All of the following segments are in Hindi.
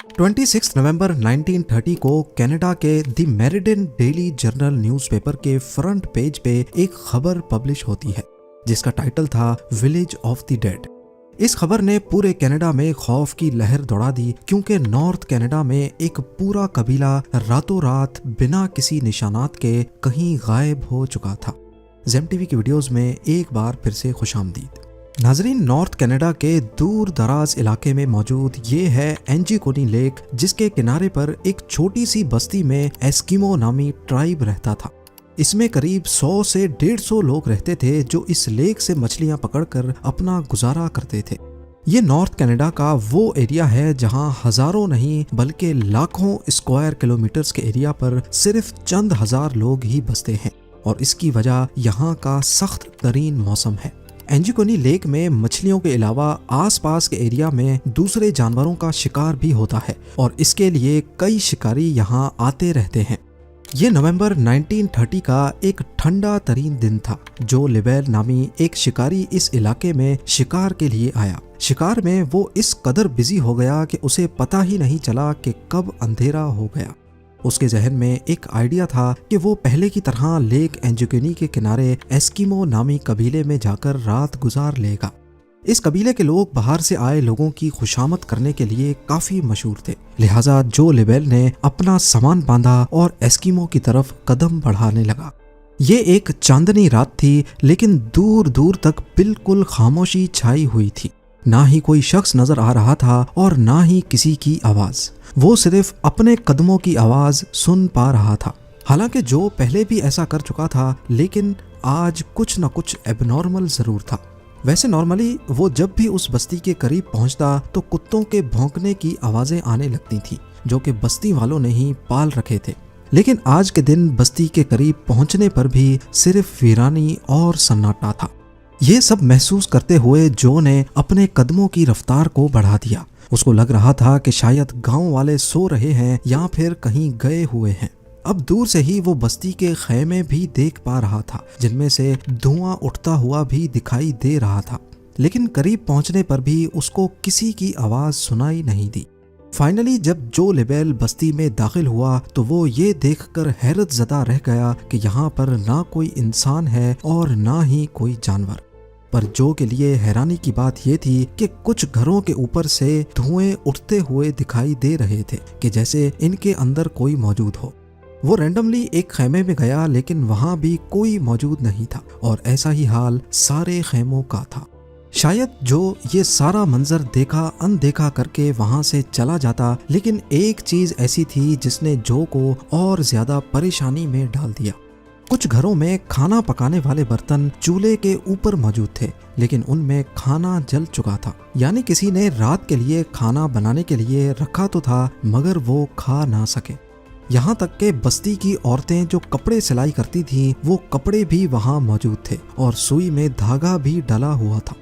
26 नवंबर 1930 को कनाडा के the meridian daily journal newspaper के फ्रंट पेज पे एक खबर पब्लिश होती है जिसका टाइटल था विलेज ऑफ द डेड। इस खबर ने पूरे कनाडा में खौफ की लहर दौड़ा दी क्योंकि नॉर्थ कनाडा में एक पूरा कबीला रातों रात बिना किसी निशानात के कहीं गायब हो चुका था। ज़ेम टीवी की वीडियोस में एक बार फिर से खुशामदीद। नाजरीन, नॉर्थ कनाडा के दूर दराज इलाके में मौजूद ये है एंजिकोनी लेक, जिसके किनारे पर एक छोटी सी बस्ती में एस्किमो नामी ट्राइब रहता था। इसमें करीब 100 से 150 लोग रहते थे जो इस लेक से मछलियां पकड़कर अपना गुजारा करते थे। ये नॉर्थ कनाडा का वो एरिया है जहां हजारों नहीं बल्कि लाखों स्क्वायर किलोमीटर्स के एरिया पर सिर्फ चंद हजार लोग ही बसते हैं और इसकी वजह यहाँ का सख्त तरीन मौसम है। एंजिकोनी लेक में मछलियों के अलावा आसपास के एरिया में दूसरे जानवरों का शिकार भी होता है और इसके लिए कई शिकारी यहाँ आते रहते हैं। ये नवंबर 1930 का एक ठंडा तरीन दिन था। जो लिबेल नामी एक शिकारी इस इलाके में शिकार के लिए आया। शिकार में वो इस कदर बिजी हो गया कि उसे पता ही नहीं चला कि कब अंधेरा हो गया। उसके जहन में एक आइडिया था कि वो पहले की तरह लेक एंजिकोनी के किनारे एस्किमो नामी कबीले में जाकर रात गुजार लेगा। इस कबीले के लोग बाहर से आए लोगों की खुशामद करने के लिए काफी मशहूर थे, लिहाजा जो लिबेल ने अपना सामान बांधा और एस्किमो की तरफ कदम बढ़ाने लगा। ये एक चांदनी रात थी, लेकिन दूर दूर तक बिल्कुल खामोशी छाई हुई थी। ना ही कोई शख्स नजर आ रहा था और ना ही किसी की आवाज। वो सिर्फ अपने कदमों की आवाज सुन पा रहा था। हालांकि जो पहले भी ऐसा कर चुका था, लेकिन आज कुछ न कुछ एबनॉर्मल जरूर था। वैसे नॉर्मली वो जब भी उस बस्ती के करीब पहुंचता तो कुत्तों के भौंकने की आवाजें आने लगती थी, जो कि बस्ती वालों ने ही पाल रखे थे। लेकिन आज के दिन बस्ती के करीब पहुंचने पर भी सिर्फ वीरानी और सन्नाटा था। ये सब महसूस करते हुए जो ने अपने कदमों की रफ्तार को बढ़ा दिया। उसको लग रहा था कि शायद गांव वाले सो रहे हैं या फिर कहीं गए हुए हैं। अब दूर से ही वो बस्ती के खैमे भी देख पा रहा था, जिनमें से धुआं उठता हुआ भी दिखाई दे रहा था। लेकिन करीब पहुंचने पर भी उसको किसी की आवाज सुनाई नहीं दी। फाइनली जब जो लिबेल बस्ती में दाखिल हुआ तो वो ये देखकर हैरत ज़दा रह गया कि यहाँ पर ना कोई इंसान है और ना ही कोई जानवर। पर जो के लिए हैरानी की बात ये थी कि कुछ घरों के ऊपर से धुएं उठते हुए दिखाई दे रहे थे कि जैसे इनके अंदर कोई मौजूद हो। वो रैंडमली एक खैमे में गया, लेकिन वहाँ भी कोई मौजूद नहीं था और ऐसा ही हाल सारे खैमों का था। शायद जो ये सारा मंजर देखा अनदेखा करके वहां से चला जाता, लेकिन एक चीज ऐसी थी जिसने जो को और ज्यादा परेशानी में डाल दिया। कुछ घरों में खाना पकाने वाले बर्तन चूल्हे के ऊपर मौजूद थे, लेकिन उनमें खाना जल चुका था। यानी किसी ने रात के लिए खाना बनाने के लिए रखा तो था, मगर वो खा ना सके। यहाँ तक के बस्ती की औरतें जो कपड़े सिलाई करती थीं, वो कपड़े भी वहाँ मौजूद थे और सुई में धागा भी डला हुआ था।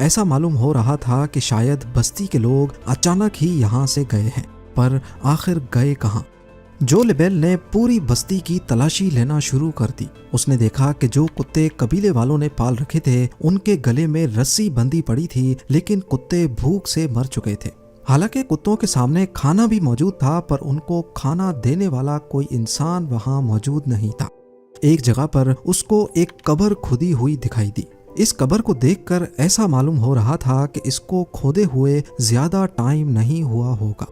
ऐसा मालूम हो रहा था कि शायद बस्ती के लोग अचानक ही यहाँ से गए हैं, पर आखिर गए कहाँ? जो लिबेल ने पूरी बस्ती की तलाशी लेना शुरू कर दी। उसने देखा कि जो कुत्ते कबीले वालों ने पाल रखे थे, उनके गले में रस्सी बंधी पड़ी थी, लेकिन कुत्ते भूख से मर चुके थे। हालांकि कुत्तों के सामने खाना भी मौजूद था, पर उनको खाना देने वाला कोई इंसान वहाँ मौजूद नहीं था। एक जगह पर उसको एक कब्र खुदी हुई दिखाई दी। इस कब्र को देखकर ऐसा मालूम हो रहा था कि इसको खोदे हुए ज्यादा टाइम नहीं हुआ होगा।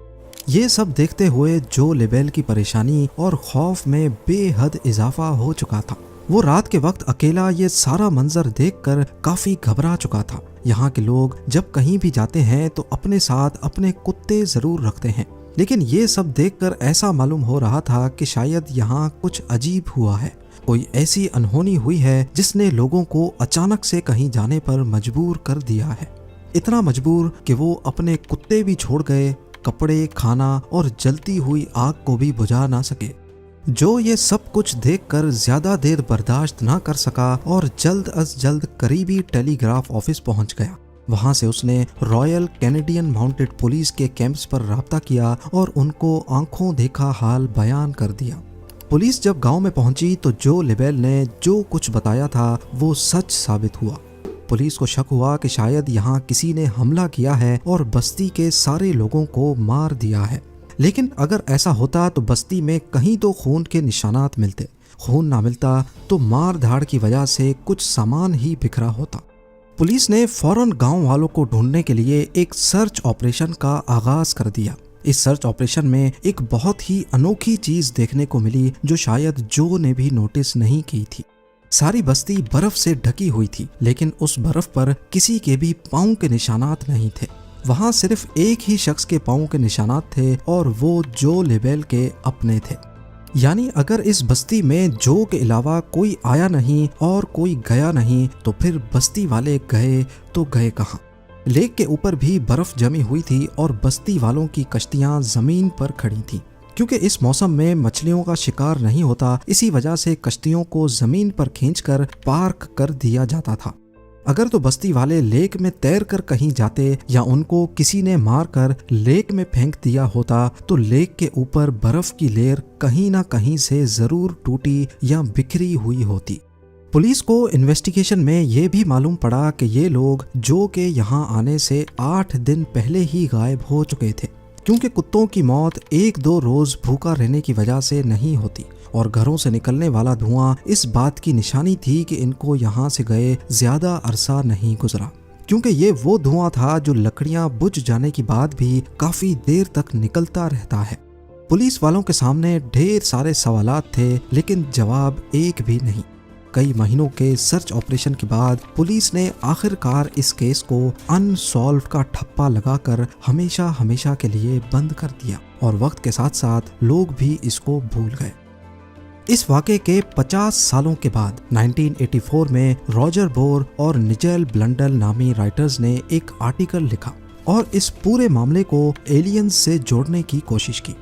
ये सब देखते हुए जो लिबेल की परेशानी और खौफ में बेहद इजाफा हो चुका था। वो रात के वक्त अकेला ये सारा मंजर देखकर काफी घबरा चुका था। यहाँ के लोग जब कहीं भी जाते हैं तो अपने साथ अपने कुत्ते जरूर रखते हैं, लेकिन ये सब देखकर ऐसा मालूम हो रहा था कि शायद यहाँ कुछ अजीब हुआ है। कोई ऐसी अनहोनी हुई है जिसने लोगों को अचानक से कहीं जाने पर मजबूर कर दिया है। इतना मजबूर कि वो अपने कुत्ते भी छोड़ गए, कपड़े, खाना और जलती हुई आग को भी बुझा ना सके। जो ये सब कुछ देखकर ज्यादा देर बर्दाश्त ना कर सका और जल्द अज जल्द करीबी टेलीग्राफ ऑफिस पहुंच गया। वहां से उसने रॉयल कैनेडियन माउंटेड पुलिस के कैंप्स पर राब्ता किया और उनको आंखों देखा हाल बयान कर दिया। पुलिस जब गांव में पहुंची तो जो लिबेल ने जो कुछ बताया था वो सच साबित हुआ। पुलिस को शक हुआ कि शायद यहाँ किसी ने हमला किया है और बस्ती के सारे लोगों को मार दिया है। लेकिन अगर ऐसा होता तो बस्ती में कहीं तो खून के निशानात मिलते। खून ना मिलता तो मार धाड़ की वजह से कुछ सामान ही बिखरा होता। पुलिस ने फौरन गांव वालों को ढूंढने के लिए एक सर्च ऑपरेशन का आगाज कर दिया। इस सर्च ऑपरेशन में एक बहुत ही अनोखी चीज देखने को मिली जो शायद जो ने भी नोटिस नहीं की थी। सारी बस्ती बर्फ से ढकी हुई थी, लेकिन उस बर्फ पर किसी के भी पांव के निशानात नहीं थे। वहां सिर्फ एक ही शख्स के पांव के निशानात थे और वो जो लेबेल के अपने थे। यानी अगर इस बस्ती में जो के अलावा कोई आया नहीं और कोई गया नहीं तो फिर बस्ती वाले गए तो गए कहाँ। लेक के ऊपर भी बर्फ जमी हुई थी और बस्ती वालों की कश्तियां जमीन पर खड़ी थी। क्योंकि इस मौसम में मछलियों का शिकार नहीं होता, इसी वजह से कश्तियों को जमीन पर खींचकर पार्क कर दिया जाता था। अगर तो बस्ती वाले लेक में तैर कर कहीं जाते या उनको किसी ने मारकर लेक में फेंक दिया होता तो लेक के ऊपर बर्फ की लेयर कहीं ना कहीं से जरूर टूटी या बिखरी हुई होती। पुलिस को इन्वेस्टिगेशन में ये भी मालूम पड़ा कि ये लोग जो के यहाँ आने से 8 दिन पहले ही गायब हो चुके थे, क्योंकि कुत्तों की मौत 1-2 रोज भूखा रहने की वजह से नहीं होती और घरों से निकलने वाला धुआं इस बात की निशानी थी कि इनको यहाँ से गए ज्यादा अरसा नहीं गुजरा, क्योंकि ये वो धुआं था जो लकड़ियां बुझ जाने के बाद भी काफी देर तक निकलता रहता है। पुलिस वालों के सामने ढेर सारे सवालात थे, लेकिन जवाब एक भी नहीं। कई महीनों के सर्च ऑपरेशन के बाद पुलिस ने आखिरकार इस केस को अनसॉल्व का ठप्पा लगाकर हमेशा हमेशा के लिए बंद कर दिया और वक्त के साथ साथ लोग भी इसको भूल गए। इस वाक़े के 50 सालों के बाद 1984 में रॉजर बोर और निजेल ब्लंडल नामी राइटर्स ने एक आर्टिकल लिखा और इस पूरे मामले को एलियंस से जोड़ने की कोशिश की।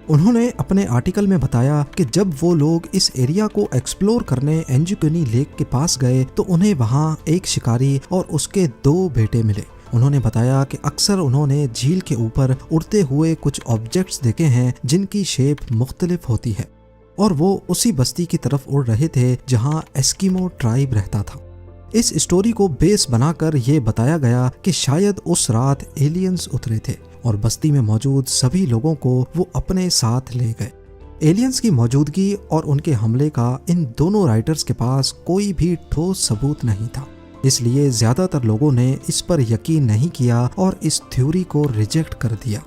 उन्होंने अपने आर्टिकल में बताया कि जब वो लोग इस एरिया को एक्सप्लोर करने एंजुकनी लेक के पास गए तो उन्हें वहाँ एक शिकारी और उसके 2 बेटे मिले। उन्होंने बताया कि अक्सर उन्होंने झील के ऊपर उड़ते हुए कुछ ऑब्जेक्ट्स देखे हैं जिनकी शेप मुख्तलिफ होती है और वो उसी बस्ती की तरफ उड़ रहे थे जहाँ एस्किमो ट्राइब रहता था। इस स्टोरी को बेस बनाकर ये बताया गया कि शायद उस रात एलियंस उतरे थे और बस्ती में मौजूद सभी लोगों को वो अपने साथ ले गए। एलियंस की मौजूदगी और उनके हमले का इन दोनों राइटर्स के पास कोई भी ठोस सबूत नहीं था, इसलिए ज्यादातर लोगों ने इस पर यकीन नहीं किया और इस थ्योरी को रिजेक्ट कर दिया।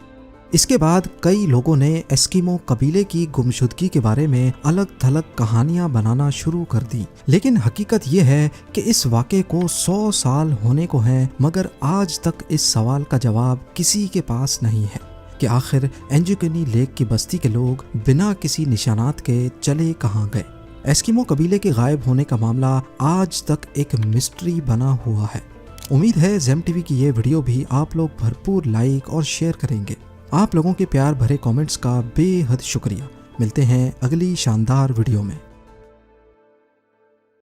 इसके बाद कई लोगों ने एस्किमो कबीले की गुमशुदगी के बारे में अलग थलग कहानियां बनाना शुरू कर दी, लेकिन हकीकत यह है कि इस वाक़े को 100 साल होने को हैं, मगर आज तक इस सवाल का जवाब किसी के पास नहीं है कि आखिर एंजुकनी लेक की बस्ती के लोग बिना किसी निशानात के चले कहाँ गए। एस्किमो कबीले के गायब होने का मामला आज तक एक मिस्ट्री बना हुआ है। उम्मीद है जेम टीवी की ये वीडियो भी आप लोग भरपूर लाइक और शेयर करेंगे। आप लोगों के प्यार भरे कमेंट्स का बेहद शुक्रिया। मिलते हैं अगली शानदार वीडियो में।